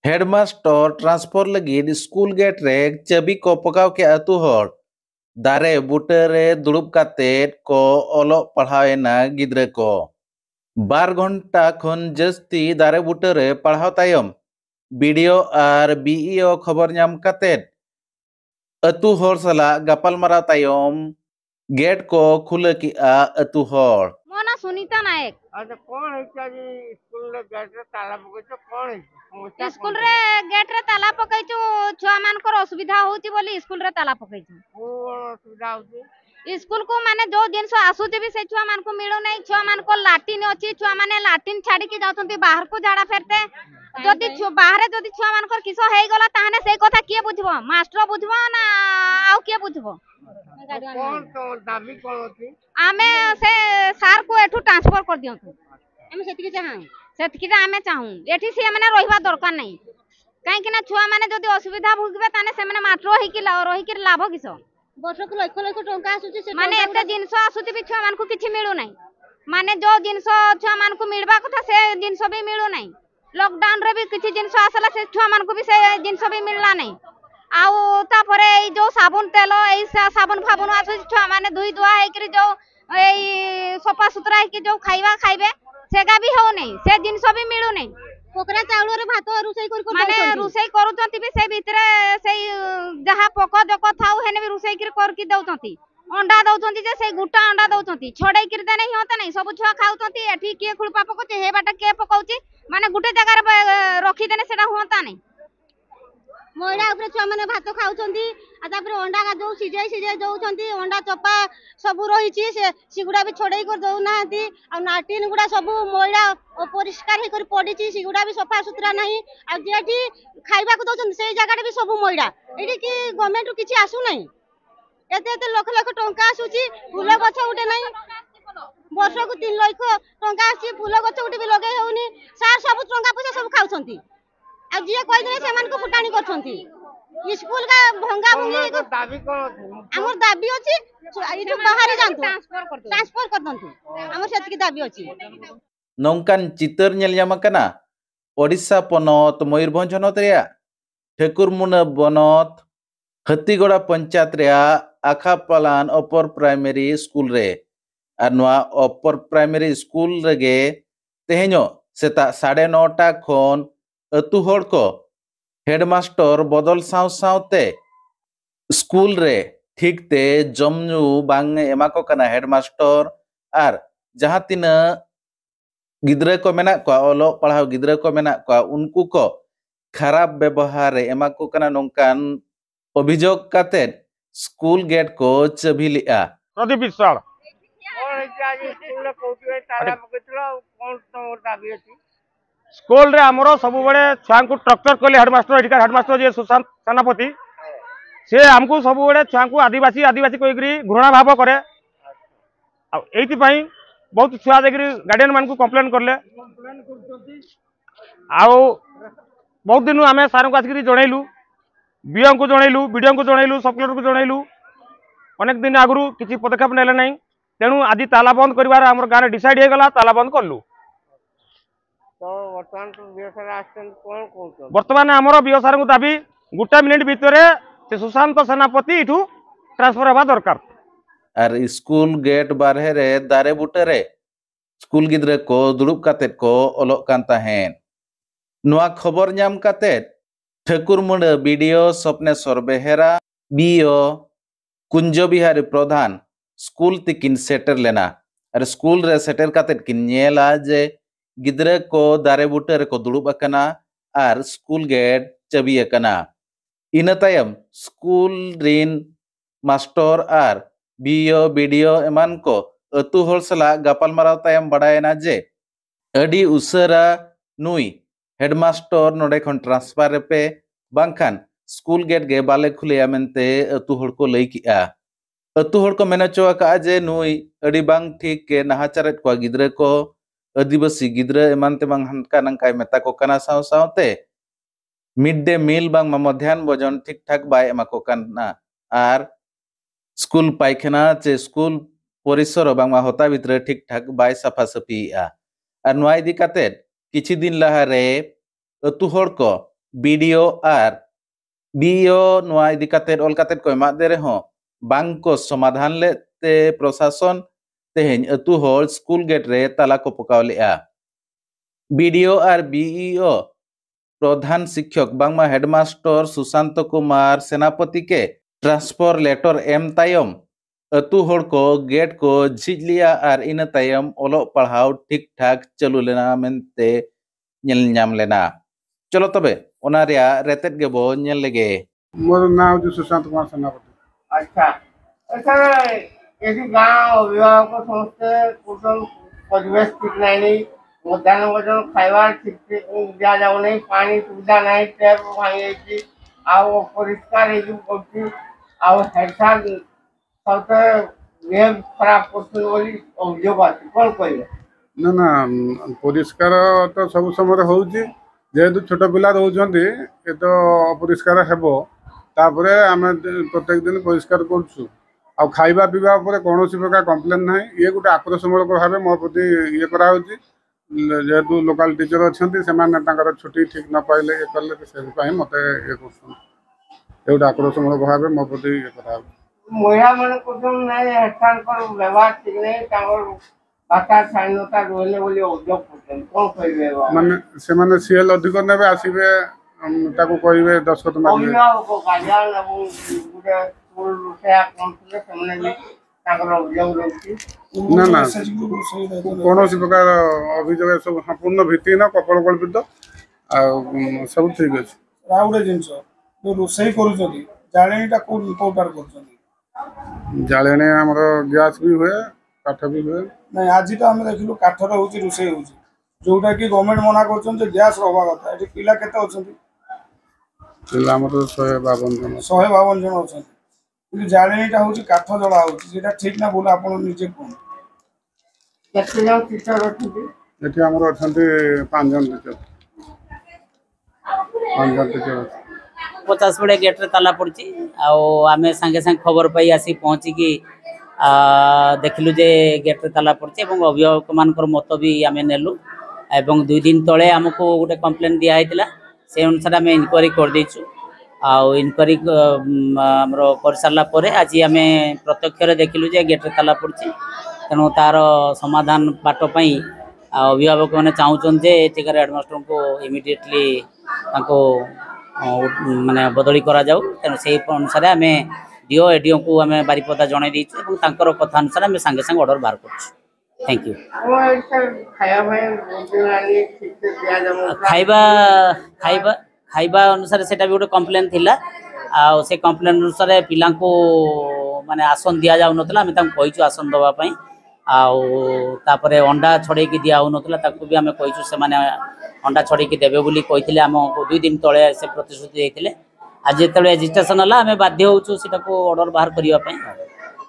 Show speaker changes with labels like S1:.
S1: Headmaster transfer लगी school gate रे चाबी को पकाव के अतु हर दारे बुटे रे दुड़ुब कातेद को ओलो पढ़ावेना गिद्रे को 2 घंटा खन जस्ती दारे बुटे रे पढ़ाव तायम बीडीओ और बीईओ खबर नाम कातेद अतु हर सला गपाल मारा तायम गेट को खुले की अतु हर
S2: मो ना सुनीता नायक।
S3: अच्छा कौन है क्या जी स्कूल रे गेट रे ताला पकैछ कौन है समस्या
S2: स्कूल रे गेट रे ताला पकैछु छुआ मानकर असुविधा होची बोली स्कूल रे ताला पकैछु।
S3: कौन असुविधा होची
S2: स्कूल को माने जो जिनस आसुची भी से छुआ मान को मिलु नै छुआ मान को लाटिन अछि छुआ माने लाटिन छाडी के जाउतंती बाहर को झाड़ा फेरते जदि बाहर जदि छुआ मानकर किसो हेई गला ताहने से कथा के बुझबो मास्टर बुझबो ना आउ के बुझबो।
S3: कौन तो दाबी कौन होची
S2: आमे से सार को एठू ट्रांसफर कर दियंतु आमे सेतिके चाहू सेतिके आमे चाहू एठी से माने रहिबा दरकार नै काहे कि ना छुआ माने जदि असुविधा भुगबे ताने से माने मास्टर रही कि लाभ किसो वर्ष को लाख लाख टंका आसुची से माने एते जिंस आसुची भी छुआ मान को किछि मिलु नै माने जो जिंस छुआ मान को मिलबा कथा से जिंस भी मिलु नै लॉकडाउन रे भी किछि जिंस आसला से छुआ मान को भी से जिंस भी मिलला नै आउ तापरे ए जो साबुन तेल ए साबुन फाबुन आसुची छुआ माने धुई दुआ हे कि जो ए सफा सुतरा हे कि जो खाइबा खाइबे सेगा भी हो नै से जिंस भी मिलु नै पोकरा चाउल रे भात रुसई कर माने रुसई करूचंती भी से भीतर से जहा पको जको थाउ हेने भी रुसई कर की दउचंती अंडा दउचंती जे से गुटा अंडा दउचंती छोड़ै कर दे नै होता नै सब छुआ खाउचंती एठी के खुलपा पकोचे हे बाटा के पकोची माने गुटे जगह रे रखी देने सेटा होता नै मोइडा ऊपर छुआ माने भात खाउचंती आ तापर अंडा का जो सिजै दउचंती अंडा चपा सब रहिची से सिगुडा भी छोड़ै कर दउ नाहंती आ नाटिन गुडा सब मोइडा परिष्कार हे कर पडिची सिगुडा भी सफा सुतरा नाही आ जेठी खाइबा को दउचंती से जगह भी सब मोइडा एठी की गवर्नमेंट रू किछि आसु नाही एते एते लाख लाख टंका आसुची फूल गछ उठे नाही वर्ष को 3 लाख टंका आसी फूल गछ उठे भी लगे होउनी सार सब टंका पैसा सब खाउचंती आ जे कहि दे से मान को फुटानी करछंती स्कूल का भंगा भंगी
S3: दाबी कौन होची
S2: हमर दाबी अछि ई जो बाहर जानतो ट्रांसफर कर दंतु हमर सेति दाबी अछि
S1: नौकान चितर नेल यामकना ओडिशा पनत मयूरभंज हनत रेया ठेकुरमुना बनत हत्तीगोड़ा पंचायत रेया आखापालान अपर प्राइमरी स्कूल रे और नोआ अपर प्राइमरी स्कूल रेगे तेहेñो सेता 9:30 खन अतु हड़ को हेडमास्टर बदल साव सावते स्कूल रे ठीक ते जमनु बांग एमा को कना हेडमास्टर और जहां तिना गिद्रा को मेना को ओलो पढ़ाव गिद्रा को मेना को उनको को खराब व्यवहार एमा को कना नोंकान अभियोग काते स्कूल गेट को चाबी लिया
S4: प्रदीप विश्वाल
S3: कौन है क्या जी स्कूल रे कोठी ताला पकैछलो कौन तो दाबी होची
S4: स्कूल रे हमरो सब बड़े छुआ को ट्रक्टर कले हेडमास्टर एटिका हेडमास्टर जे सुशांत सेनापति से हमको सब बड़े छुआ को आदिवासी आदिवासी कहिकरी घृणा भाव करे आ एति पई बहुत छुआ देखरी गार्डियन मान को कंप्लेन करले आ बहुत दिन आमे सार को आसिकरी जणैलु बीओ को जणैलु बीडीओ को जणैलु सब कलेक्टर को जणैलु अनेक दिन आगु किछि पदक्षेप नेले नै तेणु आदि ताला बंद करिवार हमर गारे डिसाइड हे गला ताला बंद करलु
S3: तो वर्तमान तो बियसर आछन कौन कहतो
S4: वर्तमान हमरो बीओ सार को दाबी गुटा मिनिट भितरे से सुशांत सेनापति इठू ट्रांसफर हवा दरकार
S1: और स्कूल गेट बारहे रे दारे बुटे रे स्कूल गिद्रे को दुड़ुब कातेद को ओलोग कान ताहेन नोआ खबर नाम कातेद ठेकुरमुंडा बीडीओ स्वप्नेश्वर बेहेरा बीओ कुंज बिहारी प्रधान स्कूल तिकिन सेटर लेना और स्कूल रे सेटर कातेद किन नेला जे गिद्रे को दारे बुटे रे को दुड़ुब अकना और स्कूल गेट चाबी अकना इन तायम स्कूल रिन मास्टर और बीओ बीडीओ एमान को अतु हर सला गपाल माराव तायम बडायना जे अडी उसरा नुई हेडमास्टर नोडे खन ट्रांसफर पे बांखान स्कूल गेट गे बाले खुलिया मेनते अतु हर को लई किया अतु हर को मेना चोआ का जे नुई अडी बांग ठीक के नहाचारेत को गिद्रे को आदिवासी गिद्रे एमानते बांग हनका नंकाय मेता को कना साव सावते मिड डे मील बांग मध्याह्न भोजन ठीक ठाक बाय एमा को कना आर स्कूल पायखाना चे स्कूल परिसर बांग होता भितरे ठीक ठाक बाय साफा साफी आ और नोआ इदी काते किछि दिन लहारे अतु हड़ को BDO आर BO नोआ इदी कातेद ऑल कातेद को एमा दे रहो बांग को समाधान लेते प्रशासन तेहेन अतु होल स्कूल गेट रे ताला को पकाव लेआ BDO आर BEO प्रधान शिक्षक बांगमा हेडमास्टर सुशांत कुमार सेनापति के ट्रांसफर लेटर एम तायम अतु होड़ को गेट को झिज लिया आर इन तायम ओलो पढ़ाव ठीक ठाक चलू लेना मेनते नेल नाम लेना चलो तबे ओना रिया रेतेद गेबो नेल लेगे
S5: मोर नाम जो सुशांत कुमार सेनापति।
S3: अच्छा सर यदि गाँव अभिभावक समस्ते कुटुम परिवेश ठीक नहीं मध्याह्न भोजन खाइबार ठीक दिया जाऊ नहीं पानी सुविधा नहीं टैप भांगी आउ परिष्कार आउ हेड सार सबसे बिहेव खराब करछन बोली अभियोग अछि कोन कहिबे
S5: ना ना परिष्कार तो सब समय होउची जेहेतु छोट पिला रहउछंती ए तो अपरिष्कार हेबो तापरे आमे प्रत्येक दिन परिष्कार करछु आ खाइबा पीबा ऊपर कोनोसी प्रकार कंप्लेन नाही ये गुटे आक्रोशमूलक भाबे मो प्रति ये करा होची जेहेतु लोकल टीचर अछंती सेमाने तांकर छुट्टी ठीक न पाइले ये करले से पई मते ये करछन एउटा आक्रोशमूलक भाबे मो प्रति ये करा
S3: महिला मन कुटुम नहीं हेडसार पर व्यवहार ठीक नहीं तांगर भाषा शालीनता रोले बोली अभियोग करछन कोन कहिबे
S5: माने सेमाने सीएल अधिक नेबे आसीबे ताको कहिबे दस्खत मारिबे
S3: अभिभावक गार्जियन एवं गुटे स्कूल से काउंसिल सेमने भी तांकर अभियोग रहछि
S5: ना ना कौन प्रकार अभियोग सब संपूर्ण भित्ति न कपड़ कल्पित सब ठीक अच्छे
S6: आउ गोटे जिनस जो रोषे करुँच जाणेटा कौटार कर
S5: जाने आमर गैस भी हुए काठ भी हुए
S6: नहीं आज तो आम देखिलु काठर हो रोषे हो जोटा कि गवर्नमेंट मना कर गैस रहा कथा ये पिला केते अच्छा
S5: आम 152 जन
S6: 152 जन अच्छा जाणेटा हूँ काठ जला होता ठीक ना बोले आप निजे कहूँ
S3: केते जन टीचर अछि
S5: एठी हमर अछंती 5 जन टीचर 5 जन टीचर
S7: 50 बड़े गेट रे ताला पड़ी आमे संगे संगे खबर पाई आसी पहुँचिकी देखिलु जे गेट रे ताला पड़ी अभिभावक मानकर मत भी आमे नेलु एवं 2 दिन तले आमको गोटे कंप्लेन दिया हैतिला से अनुसार आमे इनक्वारी कर देछु इनक्वारी कर सारा पर आज आम प्रत्यक्ष देखिलु जे गेट रे ताला पड़ी तेणु तार समाधान बाट पाई अभिभावक मैंने चाहून जे एଠିकार हेडमास्टर को इमिडिएटली माने बदली करा जाऊ तेणु से अनुसार आम डीओ एडीओ को आम बारिपदा जन देचु कथा अनुसार आम सांगे सांगे ऑर्डर बाहर कर थैंक यू खाइबा खाइबा खाइबा अनुसार सेटा भी गोटे कंप्लेन थिला से कंप्लेन अनुसार पिला को माने आसन दिया जाऊ नतला आम कहीचु आसन दवा पाई तापरे अंडा छड़े की दिया नतला ताकू भी आम कहीचु से माने अंडा छड़े की देबे बोली कहिथिले आम 2 दिन तळे से प्रतिश्रुति देइथिले आज जेतले रजिस्ट्रेशन हला आम बाध्य होचु सेटा को ऑर्डर बाहर करिवा पाई।